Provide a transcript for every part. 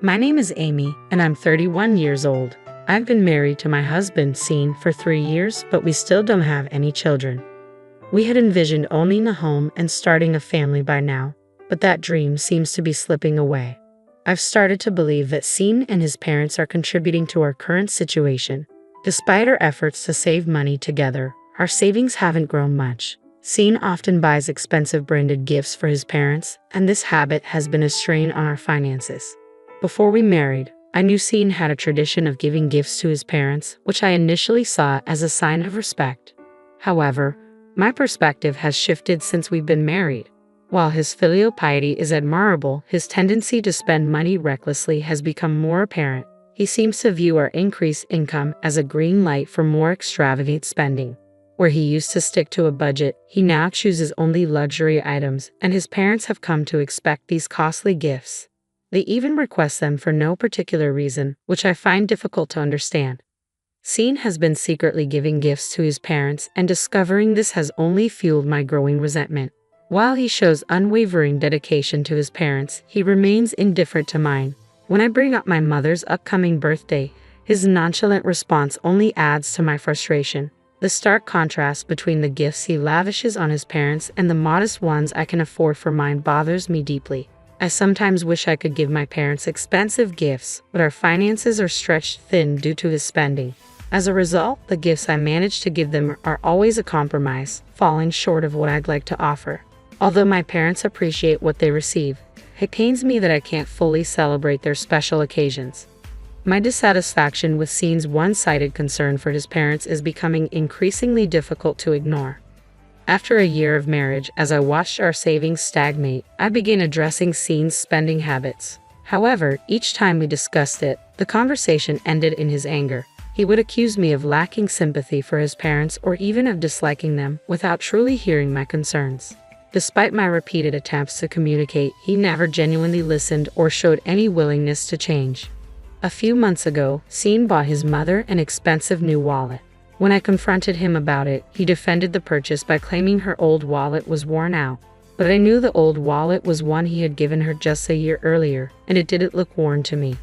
My name is Amy, and I'm 31 years old. I've been married to my husband, Scene, for 3 years, but we still don't have any children. We had envisioned owning a home and starting a family by now, but that dream seems to be slipping away. I've started to believe that Scene and his parents are contributing to our current situation. Despite our efforts to save money together, our savings haven't grown much. Scene often buys expensive branded gifts for his parents, and this habit has been a strain on our finances. Before we married, I knew Scene had a tradition of giving gifts to his parents, which I initially saw as a sign of respect. However, my perspective has shifted since we've been married. While his filial piety is admirable, his tendency to spend money recklessly has become more apparent. He seems to view our increased income as a green light for more extravagant spending. Where he used to stick to a budget, he now chooses only luxury items, and his parents have come to expect these costly gifts. They even request them for no particular reason, which I find difficult to understand. Scene has been secretly giving gifts to his parents, and discovering this has only fueled my growing resentment. While he shows unwavering dedication to his parents, he remains indifferent to mine. When I bring up my mother's upcoming birthday, his nonchalant response only adds to my frustration. The stark contrast between the gifts he lavishes on his parents and the modest ones I can afford for mine bothers me deeply. I sometimes wish I could give my parents expensive gifts, but our finances are stretched thin due to his spending. As a result, the gifts I manage to give them are always a compromise, falling short of what I'd like to offer. Although my parents appreciate what they receive, it pains me that I can't fully celebrate their special occasions. My dissatisfaction with Scene's one-sided concern for his parents is becoming increasingly difficult to ignore. After a year of marriage, as I watched our savings stagnate, I began addressing Scene's spending habits. However, each time we discussed it, the conversation ended in his anger. He would accuse me of lacking sympathy for his parents or even of disliking them without truly hearing my concerns. Despite my repeated attempts to communicate, he never genuinely listened or showed any willingness to change. A few months ago, Scene bought his mother an expensive new wallet. When I confronted him about it, he defended the purchase by claiming her old wallet was worn out. But I knew the old wallet was one he had given her just a year earlier, and it didn't look worn to me.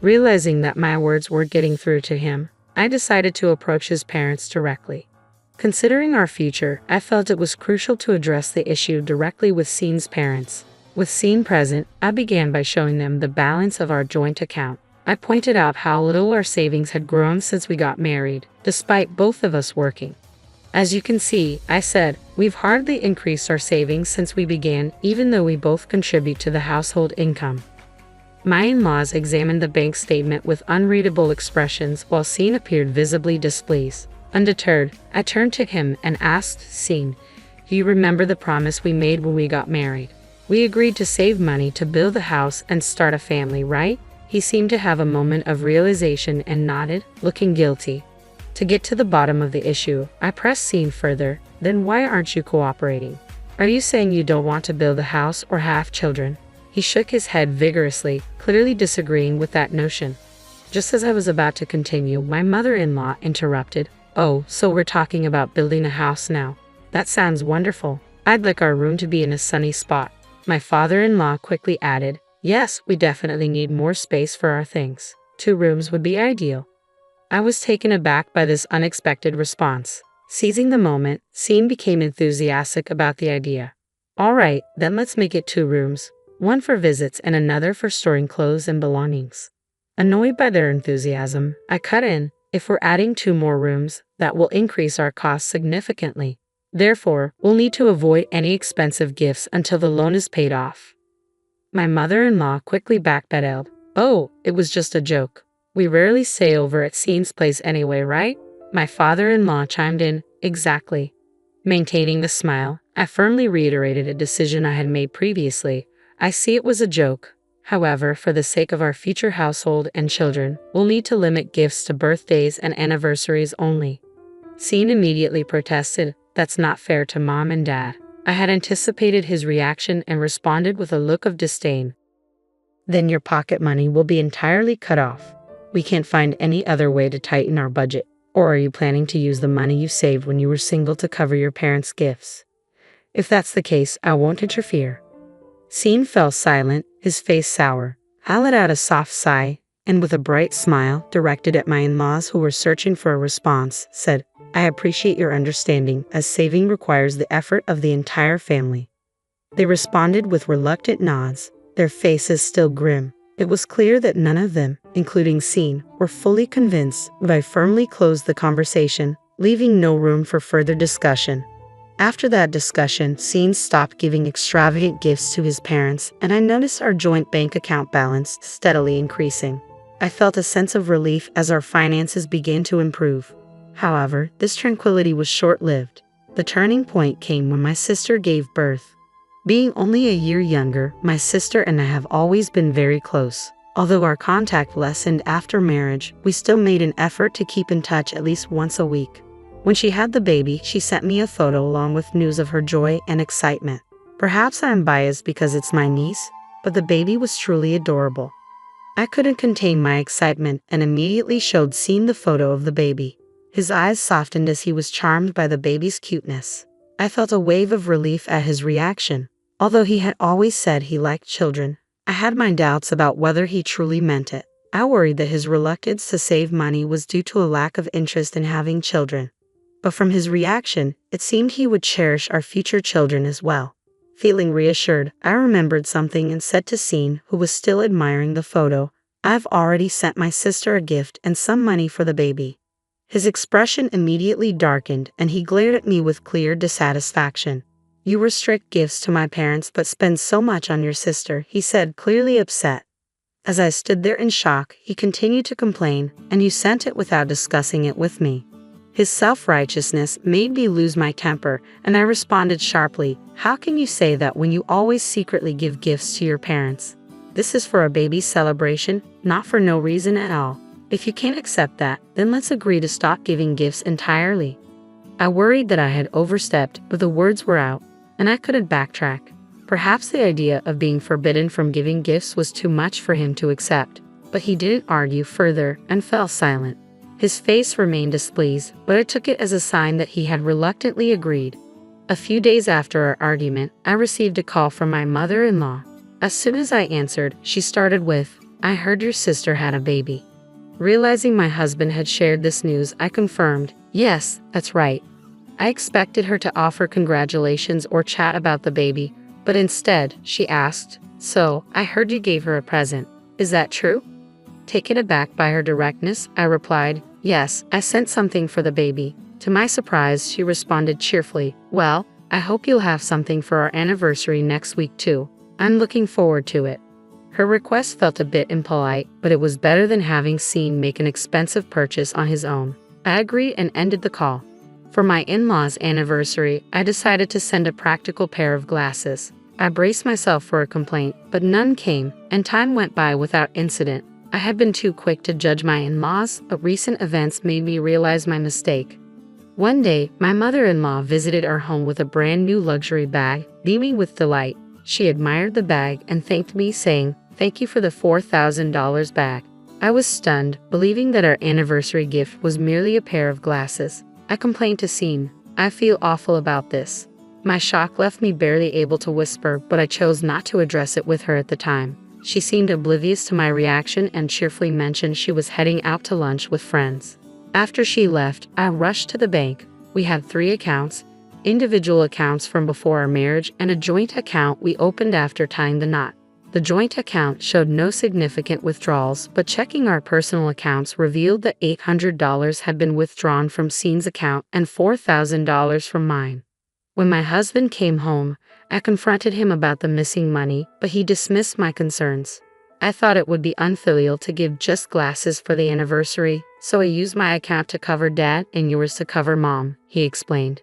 Realizing that my words weren't getting through to him, I decided to approach his parents directly. Considering our future, I felt it was crucial to address the issue directly with Scene's parents. With Scene present, I began by showing them the balance of our joint account. I pointed out how little our savings had grown since we got married, despite both of us working. As you can see, I said, we've hardly increased our savings since we began, even though we both contribute to the household income. My in-laws examined the bank statement with unreadable expressions while Scene appeared visibly displeased. Undeterred, I turned to him and asked Scene, "Do you remember the promise we made when we got married? We agreed to save money to build a house and start a family, right?" He seemed to have a moment of realization and nodded, looking guilty. To get to the bottom of the issue, I pressed Scene further. "Then why aren't you cooperating? Are you saying you don't want to build a house or have children?" He shook his head vigorously, clearly disagreeing with that notion. Just as I was about to continue, my mother-in-law interrupted. "Oh, so we're talking about building a house now. That sounds wonderful. I'd like our room to be in a sunny spot." My father-in-law quickly added, "Yes, we definitely need more space for our things. 2 rooms would be ideal." I was taken aback by this unexpected response. Seizing the moment, Scene became enthusiastic about the idea. "All right, then let's make it 2 rooms. One for visits and another for storing clothes and belongings." Annoyed by their enthusiasm, I cut in, "If we're adding 2 more rooms, that will increase our costs significantly. Therefore, we'll need to avoid any expensive gifts until the loan is paid off." My mother-in-law quickly backpedaled. "Oh, it was just a joke. We rarely stay over at Scene's place anyway, right?" My father-in-law chimed in, "Exactly." Maintaining a smile, I firmly reiterated a decision I had made previously. "I see it was a joke. However, for the sake of our future household and children, we'll need to limit gifts to birthdays and anniversaries only." Scene immediately protested, "That's not fair to Mom and Dad." I had anticipated his reaction and responded with a look of disdain. "Then your pocket money will be entirely cut off. We can't find any other way to tighten our budget. Or are you planning to use the money you saved when you were single to cover your parents' gifts? If that's the case, I won't interfere." Scene fell silent, his face sour. I let out a soft sigh, and with a bright smile directed at my in-laws who were searching for a response, said, "I appreciate your understanding, as saving requires the effort of the entire family." They responded with reluctant nods, their faces still grim. It was clear that none of them, including Scene, were fully convinced, but I firmly closed the conversation, leaving no room for further discussion. After that discussion, Scene stopped giving extravagant gifts to his parents, and I noticed our joint bank account balance steadily increasing. I felt a sense of relief as our finances began to improve. However, this tranquility was short-lived. The turning point came when my sister gave birth. Being only a year younger, my sister and I have always been very close. Although our contact lessened after marriage, we still made an effort to keep in touch at least once a week. When she had the baby, she sent me a photo along with news of her joy and excitement. Perhaps I am biased because it's my niece, but the baby was truly adorable. I couldn't contain my excitement and immediately showed Scene the photo of the baby. His eyes softened as he was charmed by the baby's cuteness. I felt a wave of relief at his reaction. Although he had always said he liked children, I had my doubts about whether he truly meant it. I worried that his reluctance to save money was due to a lack of interest in having children. But from his reaction, it seemed he would cherish our future children as well. Feeling reassured, I remembered something and said to Scene, who was still admiring the photo, "I've already sent my sister a gift and some money for the baby." His expression immediately darkened and he glared at me with clear dissatisfaction. "You restrict gifts to my parents but spend so much on your sister," he said, clearly upset. As I stood there in shock, he continued to complain, "And you sent it without discussing it with me." His self-righteousness made me lose my temper, and I responded sharply, "How can you say that when you always secretly give gifts to your parents? This is for a baby's celebration, not for no reason at all. If you can't accept that, then let's agree to stop giving gifts entirely." I worried that I had overstepped, but the words were out, and I couldn't backtrack. Perhaps the idea of being forbidden from giving gifts was too much for him to accept, but he didn't argue further and fell silent. His face remained displeased, but I took it as a sign that he had reluctantly agreed. A few days after our argument, I received a call from my mother-in-law. As soon as I answered, she started with, "I heard your sister had a baby." Realizing my husband had shared this news, I confirmed, "Yes, that's right." I expected her to offer congratulations or chat about the baby, but instead, she asked, "So, I heard you gave her a present. Is that true?" Taken aback by her directness, I replied, "Yes, I sent something for the baby." To my surprise, she responded cheerfully, "Well, I hope you'll have something for our anniversary next week too. I'm looking forward to it." Her request felt a bit impolite, but it was better than having Scene make an expensive purchase on his own. I agreed and ended the call. For my in-laws' anniversary, I decided to send a practical pair of glasses. I braced myself for a complaint, but none came, and time went by without incident. I had been too quick to judge my in-laws, but recent events made me realize my mistake. One day, my mother-in-law visited our home with a brand new luxury bag, beaming with delight. She admired the bag and thanked me, saying, "Thank you for the $4,000 bag." I was stunned, believing that our anniversary gift was merely a pair of glasses. I complained to Scene, "I feel awful about this." My shock left me barely able to whisper, but I chose not to address it with her at the time. She seemed oblivious to my reaction and cheerfully mentioned she was heading out to lunch with friends. After she left, I rushed to the bank. We had 3 accounts, individual accounts from before our marriage and a joint account we opened after tying the knot. The joint account showed no significant withdrawals, but checking our personal accounts revealed that $800 had been withdrawn from Scene's account and $4,000 from mine. When my husband came home, I confronted him about the missing money, but he dismissed my concerns. I thought it would be unfilial to give just glasses for the anniversary, so I used my account to cover Dad and yours to cover Mom, he explained.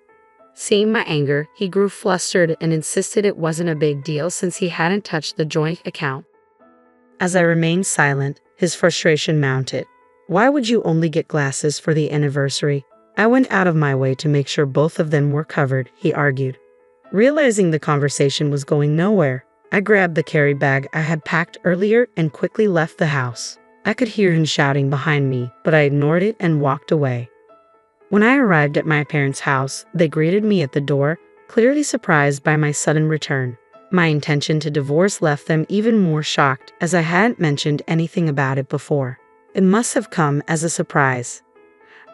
Seeing my anger, he grew flustered and insisted it wasn't a big deal since he hadn't touched the joint account. As I remained silent, his frustration mounted. "Why would you only get glasses for the anniversary? I went out of my way to make sure both of them were covered," he argued. Realizing the conversation was going nowhere, I grabbed the carry bag I had packed earlier and quickly left the house. I could hear him shouting behind me, but I ignored it and walked away. When I arrived at my parents' house, they greeted me at the door, clearly surprised by my sudden return. My intention to divorce left them even more shocked, as I hadn't mentioned anything about it before. It must have come as a surprise.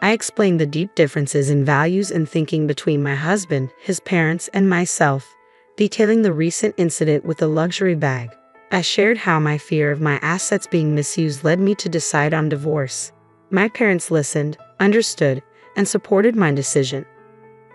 I explained the deep differences in values and thinking between my husband, his parents, and myself, detailing the recent incident with the luxury bag. I shared how my fear of my assets being misused led me to decide on divorce. My parents listened, understood, and supported my decision.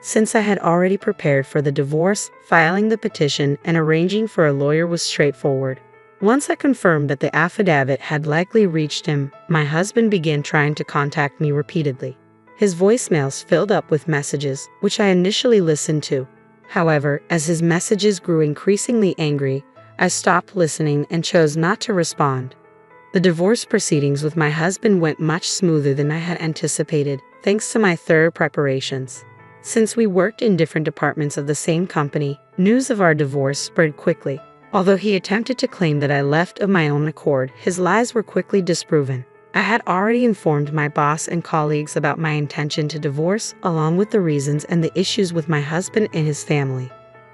Since I had already prepared for the divorce, filing the petition and arranging for a lawyer was straightforward. Once I confirmed that the affidavit had likely reached him, my husband began trying to contact me repeatedly. His voicemails filled up with messages, which I initially listened to. However, as his messages grew increasingly angry, I stopped listening and chose not to respond. The divorce proceedings with my husband went much smoother than I had anticipated, thanks to my thorough preparations. Since we worked in different departments of the same company, news of our divorce spread quickly. Although he attempted to claim that I left of my own accord, his lies were quickly disproven. I had already informed my boss and colleagues about my intention to divorce, along with the reasons and the issues with my husband and his family.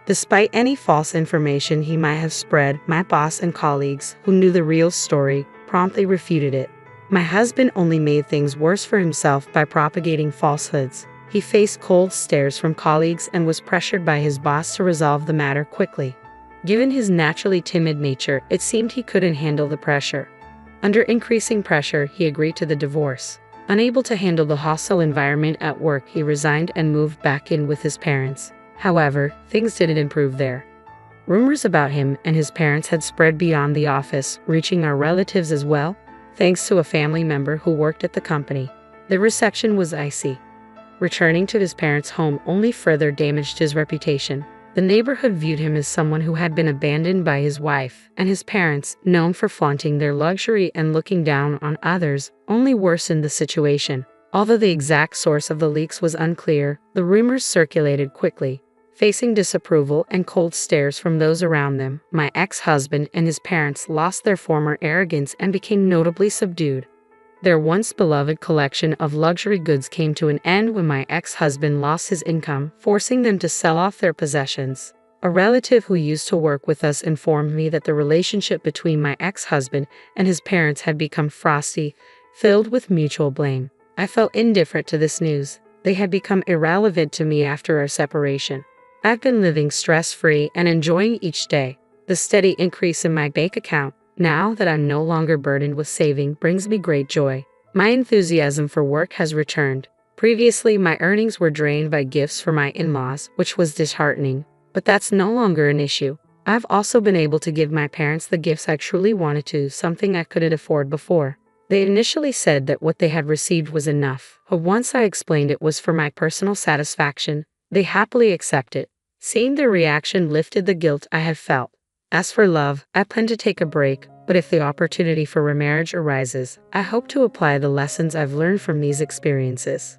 Despite any false information he might have spread, my boss and colleagues, who knew the real story, promptly refuted it. My husband only made things worse for himself by propagating falsehoods. He faced cold stares from colleagues and was pressured by his boss to resolve the matter quickly. Given his naturally timid nature, it seemed he couldn't handle the pressure. Under increasing pressure, he agreed to the divorce. Unable to handle the hostile environment at work, he resigned and moved back in with his parents. However, things didn't improve there. Rumors about him and his parents had spread beyond the office, reaching our relatives as well, thanks to a family member who worked at the company. The reception was icy. Returning to his parents' home only further damaged his reputation. The neighborhood viewed him as someone who had been abandoned by his wife, and his parents, known for flaunting their luxury and looking down on others, only worsened the situation. Although the exact source of the leaks was unclear, the rumors circulated quickly. Facing disapproval and cold stares from those around them, my ex-husband and his parents lost their former arrogance and became notably subdued. Their once beloved collection of luxury goods came to an end when my ex-husband lost his income, forcing them to sell off their possessions. A relative who used to work with us informed me that the relationship between my ex-husband and his parents had become frosty, filled with mutual blame. I felt indifferent to this news. They had become irrelevant to me after our separation. I've been living stress-free and enjoying each day. The steady increase in my bank account, now that I'm no longer burdened with saving, brings me great joy. My enthusiasm for work has returned. Previously, my earnings were drained by gifts for my in-laws, which was disheartening. But that's no longer an issue. I've also been able to give my parents the gifts I truly wanted to, something I couldn't afford before. They initially said that what they had received was enough, but once I explained it was for my personal satisfaction, they happily accepted. Seeing their reaction lifted the guilt I had felt. As for love, I plan to take a break, but if the opportunity for remarriage arises, I hope to apply the lessons I've learned from these experiences.